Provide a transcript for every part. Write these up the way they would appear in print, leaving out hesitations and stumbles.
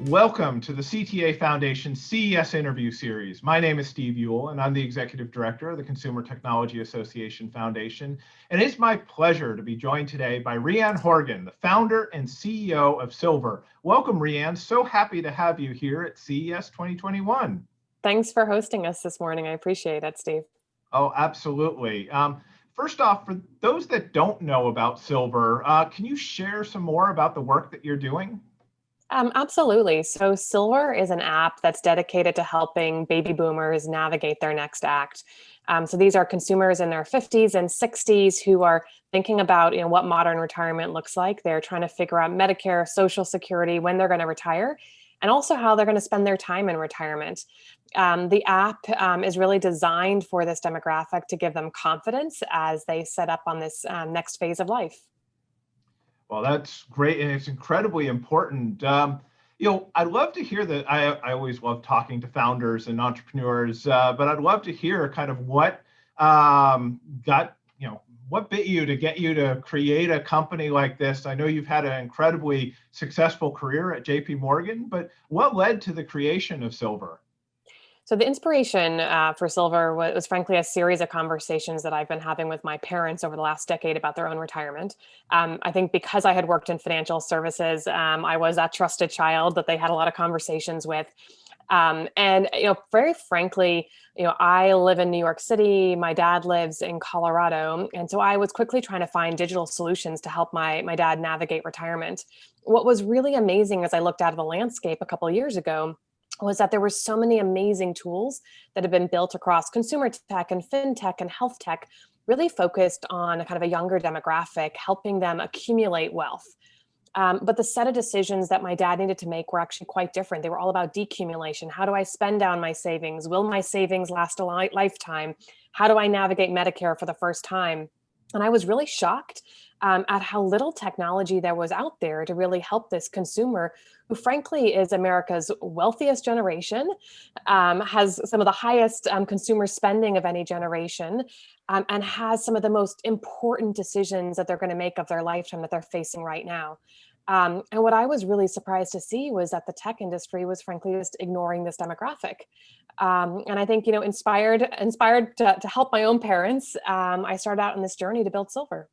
Welcome to the CTA Foundation CES interview series. My name is Steve Ewell, and I'm the Executive Director of the Consumer Technology Association Foundation. And it's my pleasure to be joined today by Rhian Horgan, the founder and CEO of Silvur. Welcome, Rhian. So happy to have you here at CES 2021. Thanks for hosting us this morning. I appreciate it, Steve. Oh, absolutely. First off, for those that don't know about Silvur, can you share some more about the work that you're doing? Absolutely. So Silvur is an app that's dedicated to helping baby boomers navigate their next act. So these are consumers in their 50s and 60s who are thinking about what modern retirement looks like. They're trying to figure out Medicare, Social Security, when they're going to retire, and also how they're going to spend their time in retirement. The app is really designed for this demographic to give them confidence as they set up on this next phase of life. Well, that's great, and it's incredibly important. I'd love to hear that. I always love talking to founders and entrepreneurs, but I'd love to hear kind of what what bit you to get you to create a company like this. I know you've had an incredibly successful career at JP Morgan, but what led to the creation of Silvur? So the inspiration for Silvur was frankly a series of conversations that I've been having with my parents over the last decade about their own retirement. I think because I had worked in financial services, I was that trusted child that they had a lot of conversations with. Very frankly, I live in New York City. My dad lives in Colorado. And so I was quickly trying to find digital solutions to help my dad navigate retirement. What was really amazing as I looked out of the landscape a couple of years ago was that there were so many amazing tools that have been built across consumer tech and fintech and health tech, really focused on a kind of a younger demographic, helping them accumulate wealth. But the set of decisions that my dad needed to make were actually quite different. They were all about decumulation. How do I spend down my savings? Will my savings last a lifetime? How do I navigate Medicare for the first time? And I was really shocked at how little technology there was out there to really help this consumer, who frankly is America's wealthiest generation, has some of the highest consumer spending of any generation, and has some of the most important decisions that they're going to make of their lifetime that they're facing right now. And what I was really surprised to see was that the tech industry was frankly just ignoring this demographic. And I think, inspired to help my own parents, I started out on this journey to build Silvur.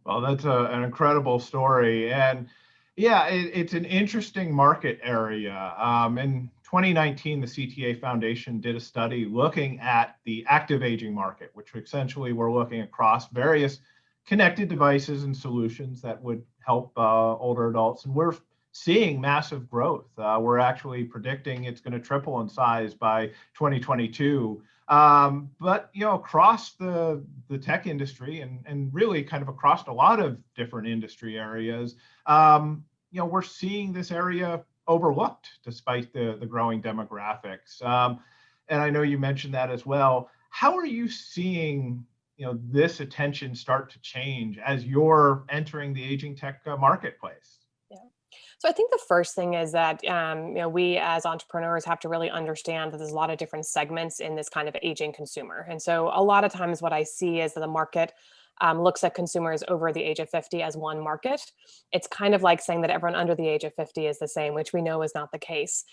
Well, that's an incredible story. And yeah, it's an interesting market area. In 2019, the CTA Foundation did a study looking at the active aging market, which essentially we're looking across various connected devices and solutions that would help older adults. And we're seeing massive growth. We're actually predicting it's going to triple in size by 2022. But across the tech industry and really kind of across a lot of different industry areas, we're seeing this area overlooked despite the growing demographics. And I know you mentioned that as well. How are you seeing this attention start to change as you're entering the aging tech marketplace? So I think the first thing is that we as entrepreneurs have to really understand that there's a lot of different segments in this kind of aging consumer. And so a lot of times what I see is that the market looks at consumers over the age of 50 as one market. It's kind of like saying that everyone under the age of 50 is the same, which we know is not the case.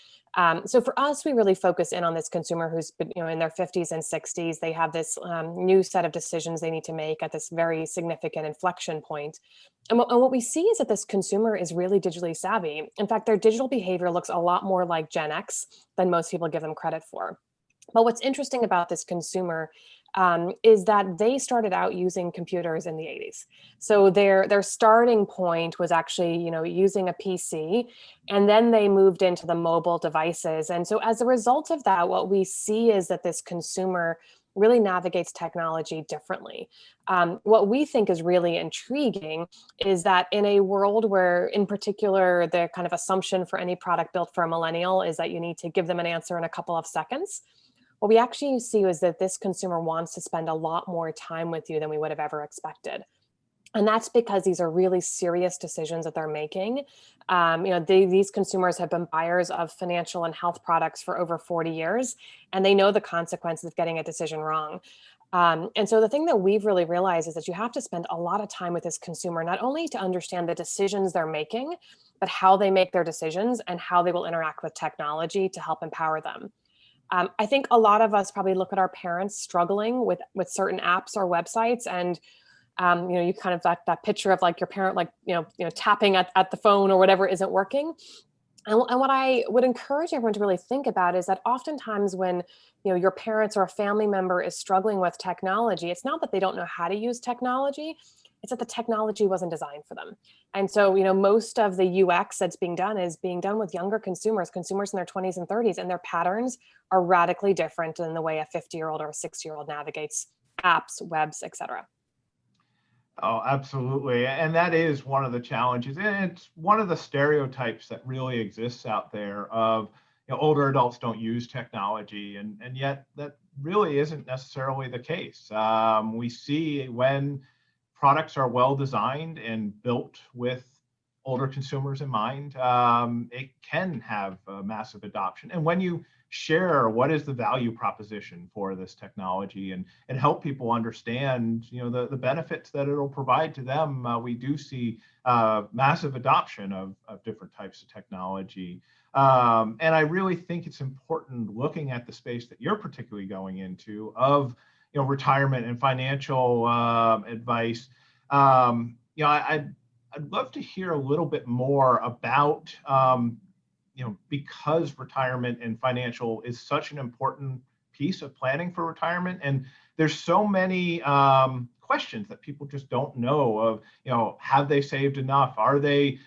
So for us, we really focus in on this consumer who's been, in their 50s and 60s. They have this new set of decisions they need to make at this very significant inflection point. And what we see is that this consumer is really digitally savvy. In fact, their digital behavior looks a lot more like Gen X than most people give them credit for. But what's interesting about this consumer is that they started out using computers in the 80s. So their starting point was actually, using a PC, and then they moved into the mobile devices. And so as a result of that, what we see is that this consumer really navigates technology differently. What we think is really intriguing is that in a world where, in particular, the kind of assumption for any product built for a millennial is that you need to give them an answer in a couple of seconds, what we actually see is that this consumer wants to spend a lot more time with you than we would have ever expected. And that's because these are really serious decisions that they're making. These consumers have been buyers of financial and health products for over 40 years, and they know the consequences of getting a decision wrong. And so the thing that we've really realized is that you have to spend a lot of time with this consumer, not only to understand the decisions they're making, but how they make their decisions and how they will interact with technology to help empower them. I think a lot of us probably look at our parents struggling with certain apps or websites, and you kind of that picture of like your parent, like tapping at the phone or whatever isn't working. And what I would encourage everyone to really think about is that oftentimes when your parents or a family member is struggling with technology, it's not that they don't know how to use technology, it's that the technology wasn't designed for them. And so most of the UX that's being done is being done with younger consumers in their 20s and 30s, and their patterns are radically different than the way a 50-year-old or a 60-year-old navigates apps, webs, etc. Oh, absolutely. And that is one of the challenges. And it's one of the stereotypes that really exists out there of, older adults don't use technology. And yet that really isn't necessarily the case. We see when products are well designed and built with older consumers in mind, it can have a massive adoption. And when you share what is the value proposition for this technology and help people understand the benefits that it'll provide to them, we do see massive adoption of different types of technology. And I really think it's important, looking at the space that you're particularly going into of retirement and financial advice. I'd love to hear a little bit more about because retirement and financial is such an important piece of planning for retirement, and there's so many questions that people just don't know of, have they saved enough? Are they,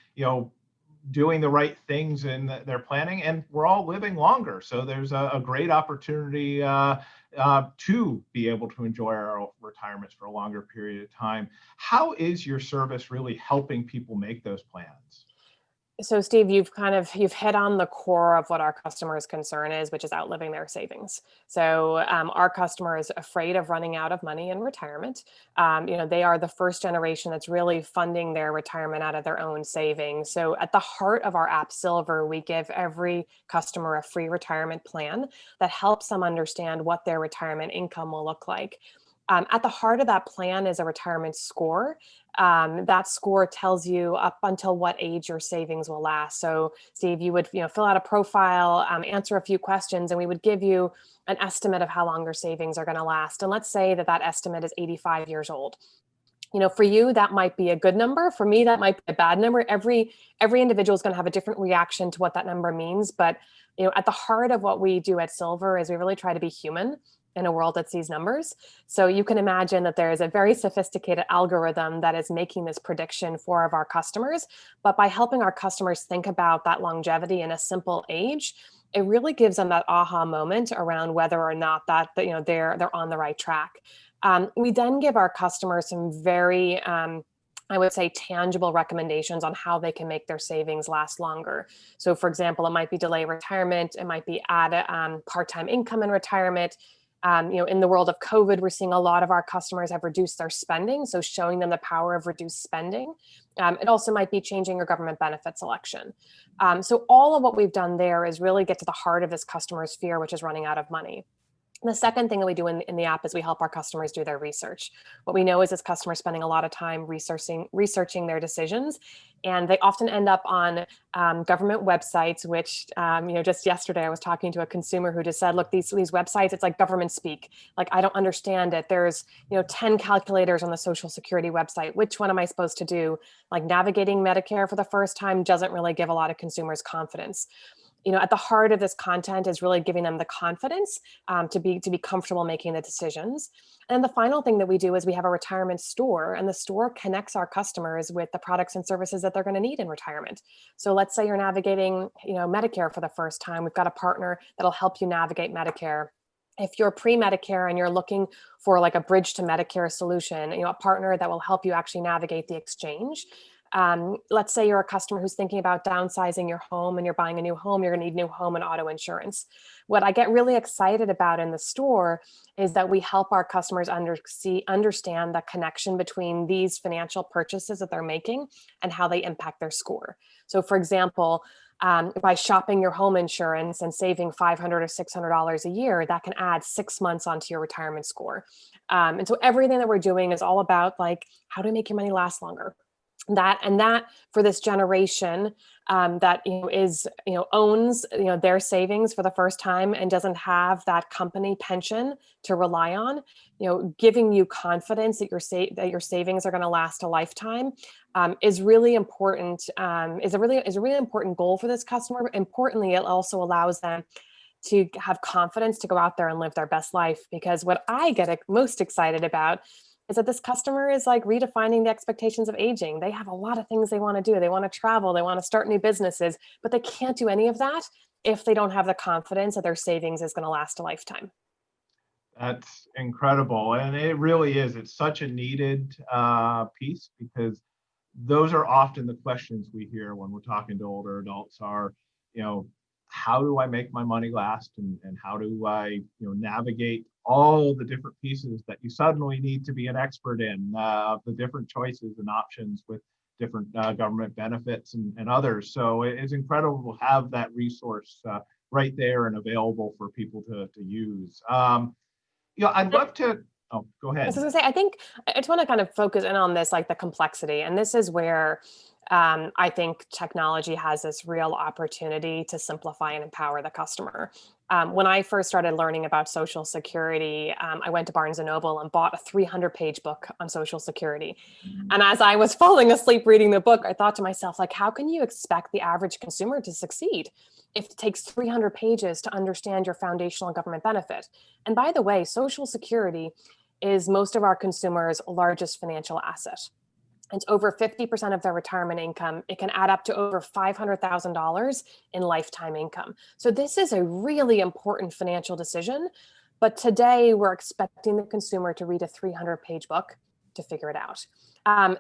doing the right things in their planning? And we're all living longer, so there's a great opportunity to be able to enjoy our retirements for a longer period of time. How is your service really helping people make those plans? So Steve, you've hit on the core of what our customers' concern is, which is outliving their savings. So our customer is afraid of running out of money in retirement. They are the first generation that's really funding their retirement out of their own savings. So at the heart of our app Silvur, we give every customer a free retirement plan that helps them understand what their retirement income will look like. At the heart of that plan is a retirement score. That score tells you up until what age your savings will last. So Steve, you would fill out a profile, answer a few questions, and we would give you an estimate of how long your savings are going to last. And let's say that estimate is 85 years old. For you, that might be a good number. For me, that might be a bad number. Every individual is going to have a different reaction to what that number means. But at the heart of what we do at Silvur is we really try to be human in a world that sees numbers. So you can imagine that there is a very sophisticated algorithm that is making this prediction for our customers. But by helping our customers think about that longevity in a simple age, it really gives them that aha moment around whether or not that they're on the right track. We then give our customers some very I would say tangible recommendations on how they can make their savings last longer. So for example, it might be delay retirement, it might be add part-time income in retirement. In the world of COVID, we're seeing a lot of our customers have reduced their spending, so showing them the power of reduced spending. It also might be changing your government benefit selection. So all of what we've done there is really get to the heart of this customer's fear, which is running out of money. The second thing that we do in the app is we help our customers do their research. What we know is this customer spending a lot of time researching their decisions, and they often end up on government websites, which, just yesterday I was talking to a consumer who just said, look, these websites, it's like government speak. Like, I don't understand it. There's, 10 calculators on the Social Security website. Which one am I supposed to do? Like, navigating Medicare for the first time doesn't really give a lot of consumers confidence. At the heart of this content is really giving them the confidence to be comfortable making the decisions. And the final thing that we do is we have a retirement store, and the store connects our customers with the products and services that they're going to need in retirement. So let's say you're navigating, Medicare for the first time. We've got a partner that'll help you navigate Medicare. If you're pre-Medicare and you're looking for like a bridge to Medicare solution, a partner that will help you actually navigate the exchange. Let's say you're a customer who's thinking about downsizing your home and you're buying a new home, you're gonna need new home and auto insurance. What I get really excited about in the store is that we help our customers understand the connection between these financial purchases that they're making and how they impact their score. So for example, by shopping your home insurance and saving $500 or $600 a year, that can add 6 months onto your retirement score. And so everything that we're doing is all about like, how do we make your money last longer? That for this generation that owns their savings for the first time and doesn't have that company pension to rely on, giving you confidence that your savings are going to last a lifetime is really important. Is a really important goal for this customer. Importantly, it also allows them to have confidence to go out there and live their best life. Because what I get most excited about is that this customer is like redefining the expectations of aging. They have a lot of things they want to do. They want to travel, they want to start new businesses, but they can't do any of that if they don't have the confidence that their savings is going to last a lifetime. That's incredible. And it really is. It's such a needed piece, because those are often the questions we hear when we're talking to older adults are, how do I make my money last? And how do I, navigate all the different pieces that you suddenly need to be an expert in, the different choices and options with different government benefits and others. So it's incredible to have that resource right there and available for people to use. I'd love to, oh, go ahead. I was going to say, I just want to kind of focus in on this, like the complexity. And this is where I think technology has this real opportunity to simplify and empower the customer. When I first started learning about Social Security, I went to Barnes & Noble and bought a 300-page book on Social Security. And as I was falling asleep reading the book, I thought to myself, like, how can you expect the average consumer to succeed if it takes 300 pages to understand your foundational government benefit? And by the way, Social Security is most of our consumers' largest financial asset. It's over 50% of their retirement income. It can add up to over $500,000 in lifetime income. So this is a really important financial decision. But today we're expecting the consumer to read a 300-page book to figure it out.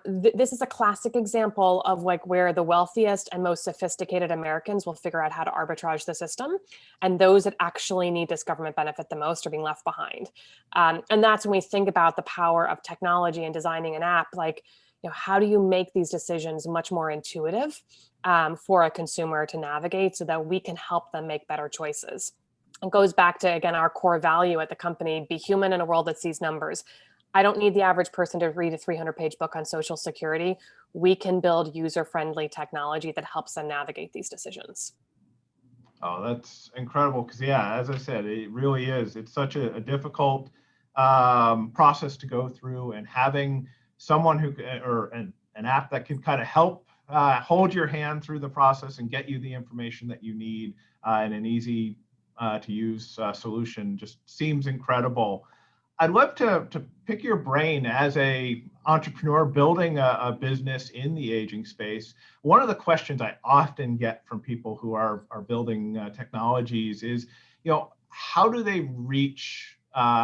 This is a classic example of like where the wealthiest and most sophisticated Americans will figure out how to arbitrage the system. And those that actually need this government benefit the most are being left behind. And that's when we think about the power of technology and designing an app, like, how do you make these decisions much more intuitive for a consumer to navigate so that we can help them make better choices? It goes back to, again, our core value at the company: be human in a world that sees numbers. I don't need the average person to read a 300-page book on Social Security. We can build user-friendly technology that helps them navigate these decisions. Oh, that's incredible. Because as I said, it really is. It's such a difficult process to go through, and having someone or an app that can kind of help hold your hand through the process and get you the information that you need in an easy to use solution just seems incredible. I'd love to pick your brain as a entrepreneur building a business in the aging space. One of the questions I often get from people who are building technologies is, how do they reach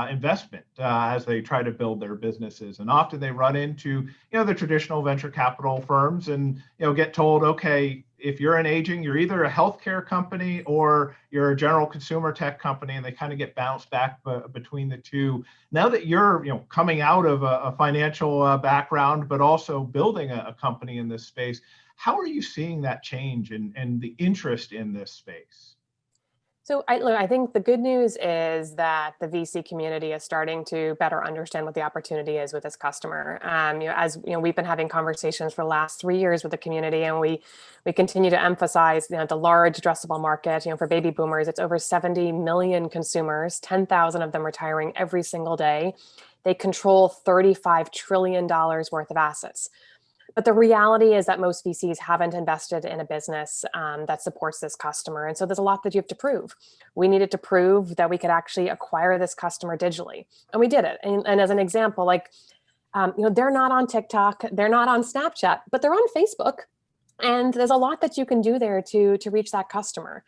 investment as they try to build their businesses? And often they run into the traditional venture capital firms and get told, okay, if you're in aging, you're either a healthcare company or you're a general consumer tech company, and they kind of get bounced back between the two. Now that you're coming out of a financial background, but also building a company in this space, how are you seeing that change and the interest in this space? So I think the good news is that the VC community is starting to better understand what the opportunity is with this customer. We've been having conversations for the last 3 years with the community, and we continue to emphasize the large addressable market. For baby boomers, it's over 70 million consumers, 10,000 of them retiring every single day. They control $35 trillion worth of assets. But the reality is that most VCs haven't invested in a business that supports this customer. And so there's a lot that you have to prove. We needed to prove that we could actually acquire this customer digitally. And we did it. And as an example, they're not on TikTok, they're not on Snapchat, but they're on Facebook. And there's a lot that you can do there to reach that customer.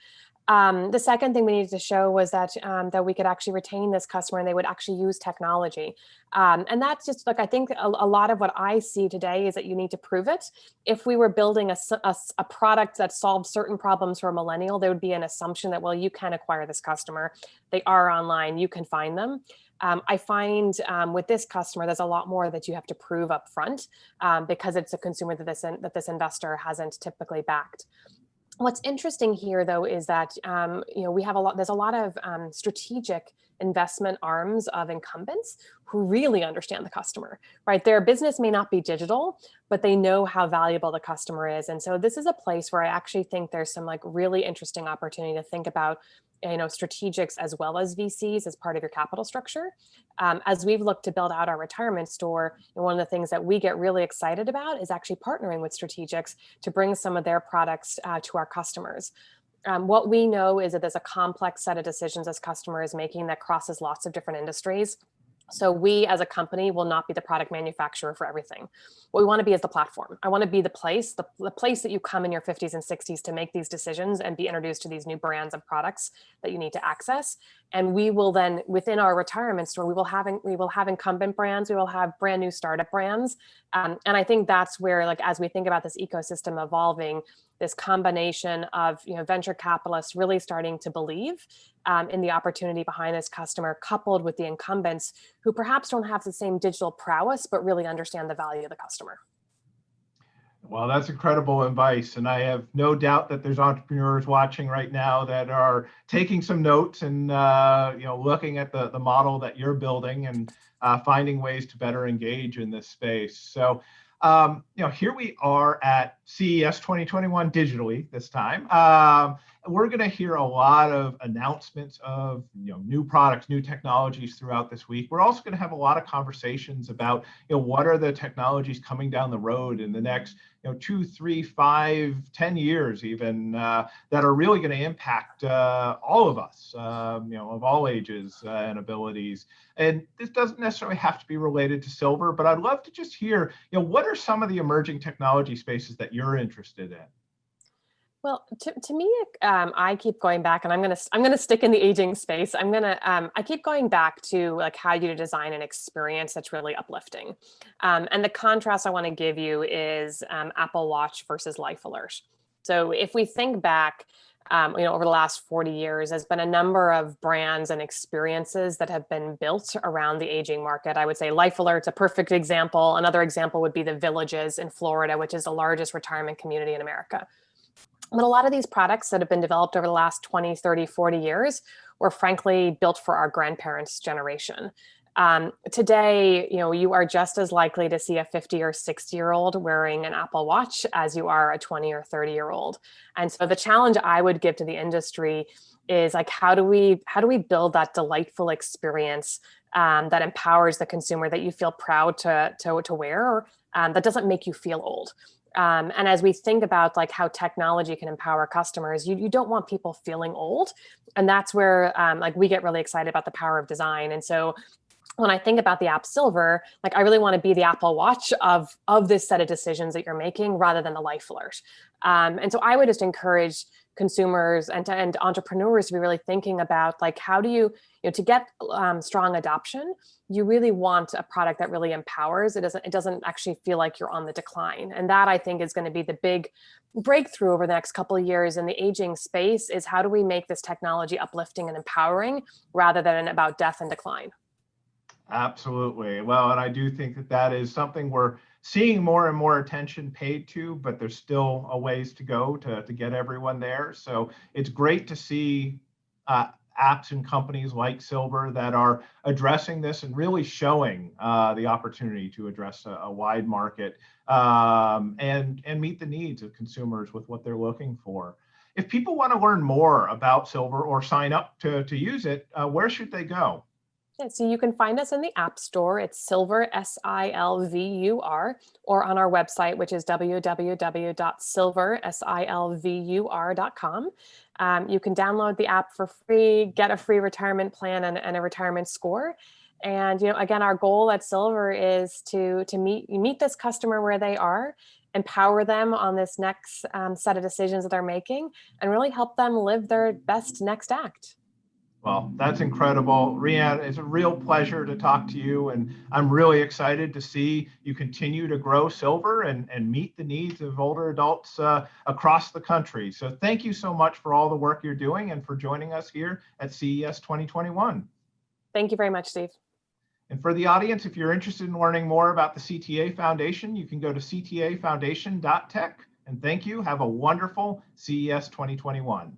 The second thing we needed to show was that that we could actually retain this customer and they would actually use technology. And that's just like, I think a lot of what I see today is that you need to prove it. If we were building a product that solved certain problems for a millennial, there would be an assumption that, well, you can acquire this customer. They are online, you can find them. I find with this customer, there's a lot more that you have to prove up front because it's a consumer that this investor hasn't typically backed. What's interesting here, though, is that we have there's a lot of strategic investment arms of incumbents who really understand the customer, right? Their business may not be digital, but they know how valuable the customer is. And so this is a place where I actually think there's some like really interesting opportunity to think about strategics as well as VCs as part of your capital structure. As we've looked to build out our retirement store, one of the things that we get really excited about is actually partnering with strategics to bring some of their products to our customers. What we know is that there's a complex set of decisions this customer is making that crosses lots of different industries. So we as a company will not be the product manufacturer for everything. What we want to be is the platform. I want to be the place that you come in your 50s and 60s to make these decisions and be introduced to these new brands and products that you need to access. And we will then, within our retirement store, we will have incumbent brands, we will have brand new startup brands. And I think that's where, like, as we think about this ecosystem evolving, this combination of venture capitalists really starting to believe in the opportunity behind this customer, coupled with the incumbents who perhaps don't have the same digital prowess, but really understand the value of the customer. Well, that's incredible advice. And I have no doubt that there's entrepreneurs watching right now that are taking some notes and looking at the model that you're building and finding ways to better engage in this space. So here we are at CES 2021 digitally this time. We're going to hear a lot of announcements of new products, new technologies throughout this week. We're also going to have a lot of conversations about what are the technologies coming down the road in the next 2, 3, 5, 10 years even that are really going to impact all of us, of all ages and abilities. And this doesn't necessarily have to be related to Silvur, but I'd love to just hear, what are some of the emerging technology spaces that you're interested in? Well, to me, I keep going back, and I'm gonna stick in the aging space. I keep going back to like how you design an experience that's really uplifting. And the contrast I want to give you is Apple Watch versus Life Alert. So if we think back, over the last 40 years, there's been a number of brands and experiences that have been built around the aging market. I would say Life Alert's a perfect example. Another example would be the Villages in Florida, which is the largest retirement community in America. But a lot of these products that have been developed over the last 20, 30, 40 years were frankly built for our grandparents' generation. Today, you are just as likely to see a 50 or 60-year-old wearing an Apple Watch as you are a 20 or 30-year-old. And so the challenge I would give to the industry is like, how do we build that delightful experience that empowers the consumer, that you feel proud to wear, that doesn't make you feel old. And as we think about like how technology can empower customers, you don't want people feeling old. And that's where like we get really excited about the power of design. And so when I think about the app Silvur, like I really want to be the Apple Watch of this set of decisions that you're making rather than the Life Alert. And so I would just encourage consumers and entrepreneurs to be really thinking about like, how do you to get strong adoption, you really want a product that really empowers. It doesn't actually feel like you're on the decline. And that I think is going to be the big breakthrough over the next couple of years in the aging space, is how do we make this technology uplifting and empowering rather than about death and decline. Absolutely. Well, and I do think that is something we're seeing more and more attention paid to, but there's still a ways to go to get everyone there. So it's great to see apps and companies like Silvur that are addressing this and really showing the opportunity to address a wide market and meet the needs of consumers with what they're looking for. If people want to learn more about Silvur or sign up to use it, where should they go? Yeah, so you can find us in the App Store. It's Silvur, Silvur, or on our website, which is www.silvur.com. You can download the app for free, get a free retirement plan and a retirement score. And again, our goal at Silvur is to meet this customer where they are, empower them on this next set of decisions that they're making, and really help them live their best next act. Well, that's incredible. Rhian, it's a real pleasure to talk to you, and I'm really excited to see you continue to grow Silvur and meet the needs of older adults across the country. So thank you so much for all the work you're doing and for joining us here at CES 2021. Thank you very much, Steve. And for the audience, if you're interested in learning more about the CTA Foundation, you can go to ctafoundation.tech. And thank you. Have a wonderful CES 2021.